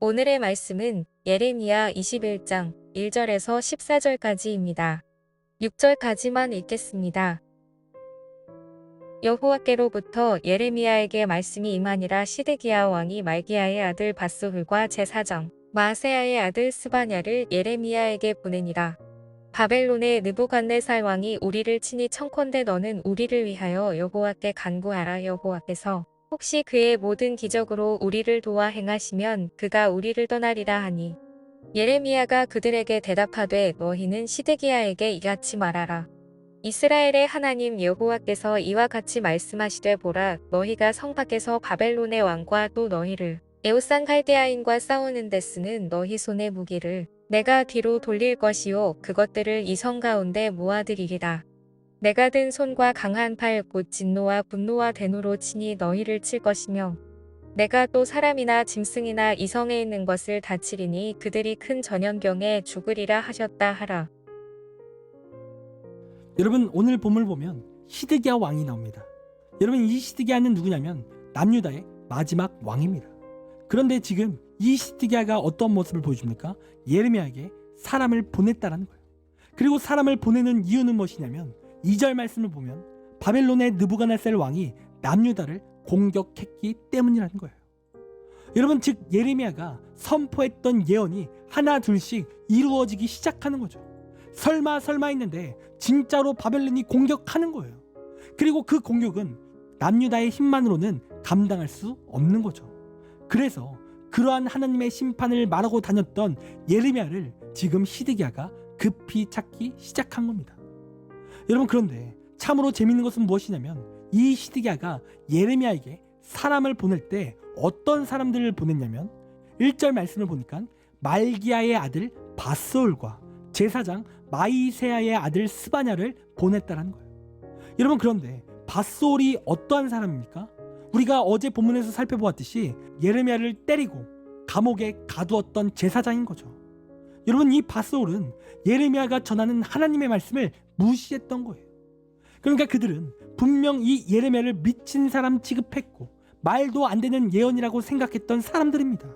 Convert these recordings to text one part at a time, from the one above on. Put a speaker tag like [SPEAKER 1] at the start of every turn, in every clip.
[SPEAKER 1] 오늘의 말씀은 예레미야 21장 1절에서 14절까지입니다. 6절까지만 읽겠습니다. 여호와께로부터 예레미야에게 말씀이 임하니라. 시드기야 왕이 말기야의 아들 밧수훌과 제사장 마세야의 아들 스바냐를 예레미야에게 보내니라. 바벨론의 느부갓네살 왕이 우리를 치니 청컨대 너는 우리를 위하여 여호와께 간구하라. 여호와께서 혹시 그의 모든 기적으로 우리를 도와 행하시면 그가 우리를 떠나리라 하니, 예레미야가 그들에게 대답하되 너희는 시드기야에게 이같이 말하라. 이스라엘의 하나님 여호와께서 이와 같이 말씀하시되 보라, 너희가 성 밖에서 바벨론의 왕과 또 너희를 에웃산 갈대아인과 싸우는 데 쓰는 너희 손의 무기를 내가 뒤로 돌릴 것이요 그것들을 이 성 가운데 모아들이리라. 내가 든 손과 강한 팔 곧 진노와 분노와 대노로 치니 너희를 칠 것이며, 내가 또 사람이나 짐승이나 이 성에 있는 것을 다치리니 그들이 큰 전염병에 죽으리라 하셨다 하라.
[SPEAKER 2] 여러분, 오늘 본문을 보면 시드기야 왕이 나옵니다. 여러분, 이 시드기야는 누구냐면 남유다의 마지막 왕입니다. 그런데 지금 이 시드기야가 어떤 모습을 보여줍니까? 예레미야에게 사람을 보냈다라는 거예요. 그리고 사람을 보내는 이유는 무엇이냐면 2절 말씀을 보면 바벨론의 느부갓네살 왕이 남유다를 공격했기 때문이라는 거예요. 여러분, 즉 예레미야가 선포했던 예언이 하나 둘씩 이루어지기 시작하는 거죠. 설마 했는데 진짜로 바벨론이 공격하는 거예요. 그리고 그 공격은 남유다의 힘만으로는 감당할 수 없는 거죠. 그래서 그러한 하나님의 심판을 말하고 다녔던 예레미야를 지금 시드기야가 급히 찾기 시작한 겁니다. 여러분, 그런데 참으로 재밌는 것은 무엇이냐면 이 시드기야가 예레미야에게 사람을 보낼 때 어떤 사람들을 보냈냐면 1절 말씀을 보니까 말기야의 아들 밧수훌과 제사장 마이세야의 아들 스바냐를 보냈다는 거예요. 여러분, 그런데 밧수훌이 어떠한 사람입니까? 우리가 어제 본문에서 살펴보았듯이 예레미야를 때리고 감옥에 가두었던 제사장인 거죠. 여러분, 이 밧수훌은 예레미야가 전하는 하나님의 말씀을 무시했던 거예요. 그러니까 그들은 분명 이 예레미야를 미친 사람 취급했고 말도 안 되는 예언이라고 생각했던 사람들입니다.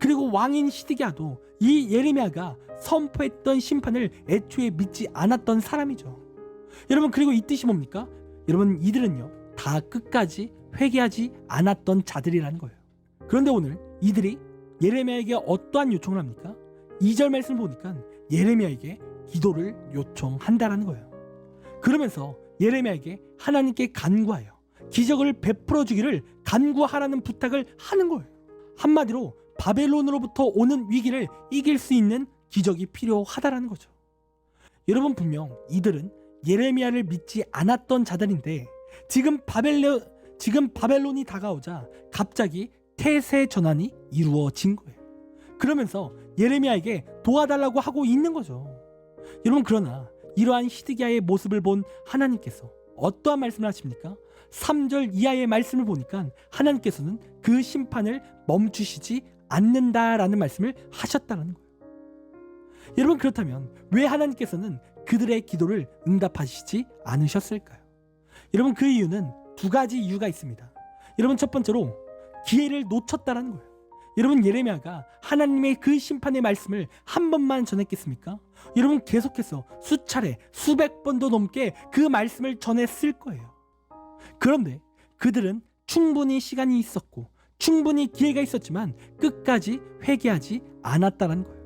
[SPEAKER 2] 그리고 왕인 시드기야도 이 예레미야가 선포했던 심판을 애초에 믿지 않았던 사람이죠. 여러분, 그리고 이 뜻이 뭡니까? 여러분, 이들은요 다 끝까지 회개하지 않았던 자들이라는 거예요. 그런데 오늘 이들이 예레미야에게 어떠한 요청을 합니까? 2절 말씀을 보니까 예레미야에게 기도를 요청한다라는 거예요. 그러면서 예레미야에게 하나님께 간구하여 기적을 베풀어 주기를 간구하라는 부탁을 하는 거예요. 한마디로 바벨론으로부터 오는 위기를 이길 수 있는 기적이 필요하다라는 거죠. 여러분, 분명 이들은 예레미야를 믿지 않았던 자들인데 지금 바벨론이 다가오자 갑자기 태세 전환이 이루어진 거예요. 그러면서 예레미야에게 도와달라고 하고 있는 거죠. 여러분, 그러나 이러한 시드기야의 모습을 본 하나님께서 어떠한 말씀을 하십니까? 3절 이하의 말씀을 보니까 하나님께서는 그 심판을 멈추시지 않는다라는 말씀을 하셨다는 거예요. 여러분, 그렇다면 왜 하나님께서는 그들의 기도를 응답하시지 않으셨을까요? 여러분, 그 이유는 두 가지 이유가 있습니다. 여러분, 첫 번째로 기회를 놓쳤다는 거예요. 여러분, 예레미야가 하나님의 그 심판의 말씀을 한 번만 전했겠습니까? 여러분, 계속해서 수차례 수백 번도 넘게 그 말씀을 전했을 거예요. 그런데 그들은 충분히 시간이 있었고 충분히 기회가 있었지만 끝까지 회개하지 않았다는 거예요.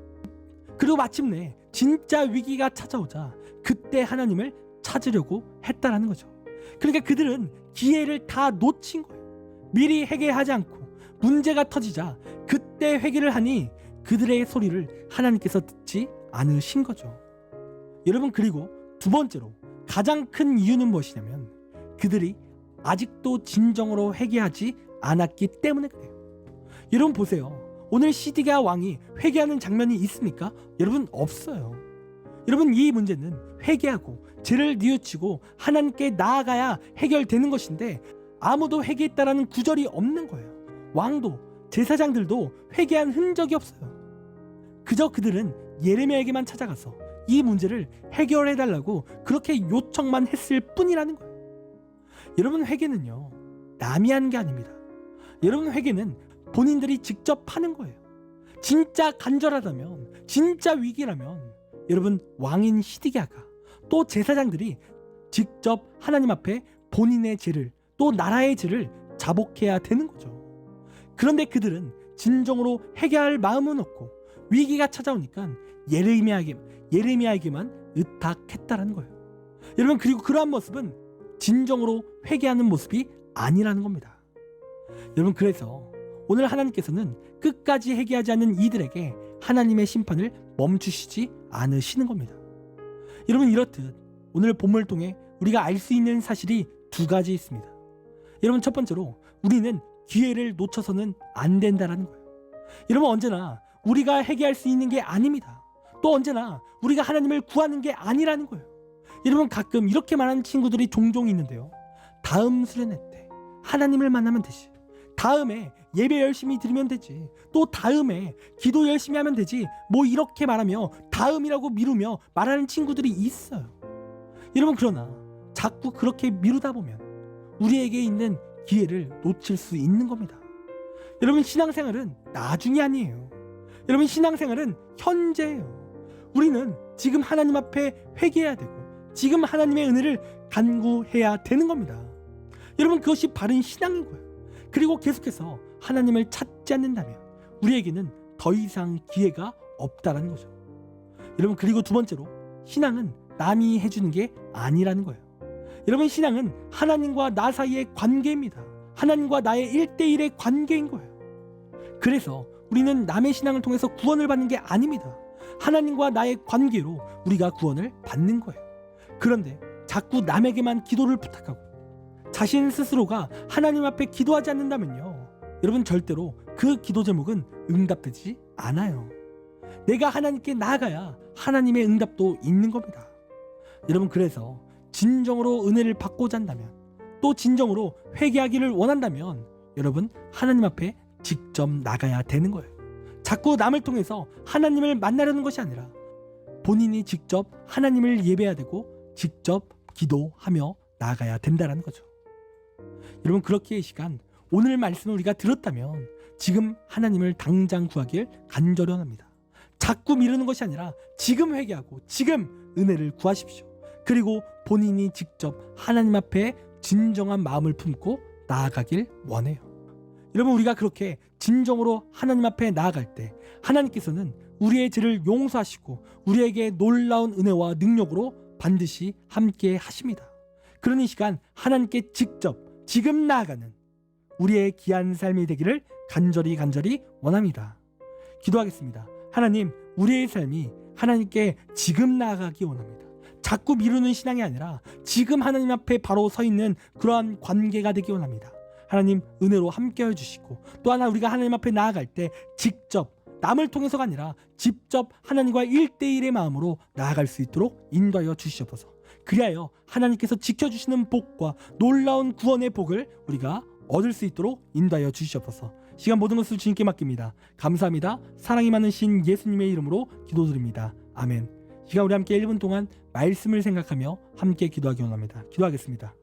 [SPEAKER 2] 그리고 마침내 진짜 위기가 찾아오자 그때 하나님을 찾으려고 했다라는 거죠. 그러니까 그들은 기회를 다 놓친 거예요. 미리 회개하지 않고 문제가 터지자 그때 회개를 하니 그들의 소리를 하나님께서 듣지 않으신 거죠. 여러분, 그리고 두 번째로 가장 큰 이유는 무엇이냐면 그들이 아직도 진정으로 회개하지 않았기 때문에 그래요. 여러분, 보세요. 오늘 시드기야 왕이 회개하는 장면이 있습니까? 여러분, 없어요. 여러분, 이 문제는 회개하고 죄를 뉘우치고 하나님께 나아가야 해결되는 것인데 아무도 회개했다라는 구절이 없는 거예요. 왕도 제사장들도 회개한 흔적이 없어요. 그저 그들은 예레미야에게만 찾아가서 이 문제를 해결해달라고 그렇게 요청만 했을 뿐이라는 거예요. 여러분, 회개는요 남이 하는 게 아닙니다. 여러분, 회개는 본인들이 직접 하는 거예요. 진짜 간절하다면, 진짜 위기라면 여러분 왕인 시드기야가 또 제사장들이 직접 하나님 앞에 본인의 죄를 또 나라의 죄를 자복해야 되는 거죠. 그런데 그들은 진정으로 회개할 마음은 없고 위기가 찾아오니까 예레미야에게만 의탁했다라는 거예요. 여러분, 그리고 그러한 모습은 진정으로 회개하는 모습이 아니라는 겁니다. 여러분, 그래서 오늘 하나님께서는 끝까지 회개하지 않는 이들에게 하나님의 심판을 멈추시지 않으시는 겁니다. 여러분, 이렇듯 오늘 본문을 통해 우리가 알 수 있는 사실이 두 가지 있습니다. 여러분, 첫 번째로 우리는 기회를 놓쳐서는 안 된다라는 거예요. 여러분, 언제나 우리가 회개할 수 있는 게 아닙니다. 또 언제나 우리가 하나님을 구하는 게 아니라는 거예요. 여러분, 가끔 이렇게 말하는 친구들이 종종 있는데요. 다음 수련회 때 하나님을 만나면 되지, 다음에 예배 열심히 드리면 되지, 또 다음에 기도 열심히 하면 되지, 뭐 이렇게 말하며 다음이라고 미루며 말하는 친구들이 있어요. 여러분, 그러나 자꾸 그렇게 미루다 보면 우리에게 있는 기회를 놓칠 수 있는 겁니다. 여러분, 신앙생활은 나중이 아니에요. 여러분, 신앙생활은 현재예요. 우리는 지금 하나님 앞에 회개해야 되고 지금 하나님의 은혜를 간구해야 되는 겁니다. 여러분, 그것이 바른 신앙인 거예요. 그리고 계속해서 하나님을 찾지 않는다면 우리에게는 더 이상 기회가 없다라는 거죠. 여러분, 그리고 두 번째로 신앙은 남이 해주는 게 아니라는 거예요. 여러분, 신앙은 하나님과 나 사이의 관계입니다. 하나님과 나의 1대1의 관계인 거예요. 그래서 우리는 남의 신앙을 통해서 구원을 받는 게 아닙니다. 하나님과 나의 관계로 우리가 구원을 받는 거예요. 그런데 자꾸 남에게만 기도를 부탁하고 자신 스스로가 하나님 앞에 기도하지 않는다면요, 여러분, 절대로 그 기도 제목은 응답되지 않아요. 내가 하나님께 나아가야 하나님의 응답도 있는 겁니다. 여러분, 그래서 진정으로 은혜를 받고자 한다면, 또 진정으로 회개하기를 원한다면 여러분, 하나님 앞에 직접 나가야 되는 거예요. 자꾸 남을 통해서 하나님을 만나려는 것이 아니라 본인이 직접 하나님을 예배해야 되고 직접 기도하며 나아가야 된다는 거죠. 여러분, 그렇게 이 시간 오늘 말씀을 우리가 들었다면 지금 하나님을 당장 구하길 간절히 원합니다. 자꾸 미루는 것이 아니라 지금 회개하고 지금 은혜를 구하십시오. 그리고 본인이 직접 하나님 앞에 진정한 마음을 품고 나아가길 원해요. 여러분, 우리가 그렇게 진정으로 하나님 앞에 나아갈 때 하나님께서는 우리의 죄를 용서하시고 우리에게 놀라운 은혜와 능력으로 반드시 함께 하십니다. 그러니 이 시간 하나님께 직접 지금 나아가는 우리의 귀한 삶이 되기를 간절히 원합니다. 기도하겠습니다. 하나님, 우리의 삶이 하나님께 지금 나아가기 원합니다. 자꾸 미루는 신앙이 아니라 지금 하나님 앞에 바로 서 있는 그러한 관계가 되기 원합니다. 하나님, 은혜로 함께해 주시고 또 하나 우리가 하나님 앞에 나아갈 때 직접 남을 통해서가 아니라 직접 하나님과 1대1의 마음으로 나아갈 수 있도록 인도하여 주시옵소서. 그리하여 하나님께서 지켜주시는 복과 놀라운 구원의 복을 우리가 얻을 수 있도록 인도하여 주시옵소서. 시간 모든 것을 주님께 맡깁니다. 감사합니다. 사랑이 많으신 예수님의 이름으로 기도드립니다. 아멘. 시간 우리 함께 1분 동안 말씀을 생각하며 함께 기도하기 원합니다. 기도하겠습니다.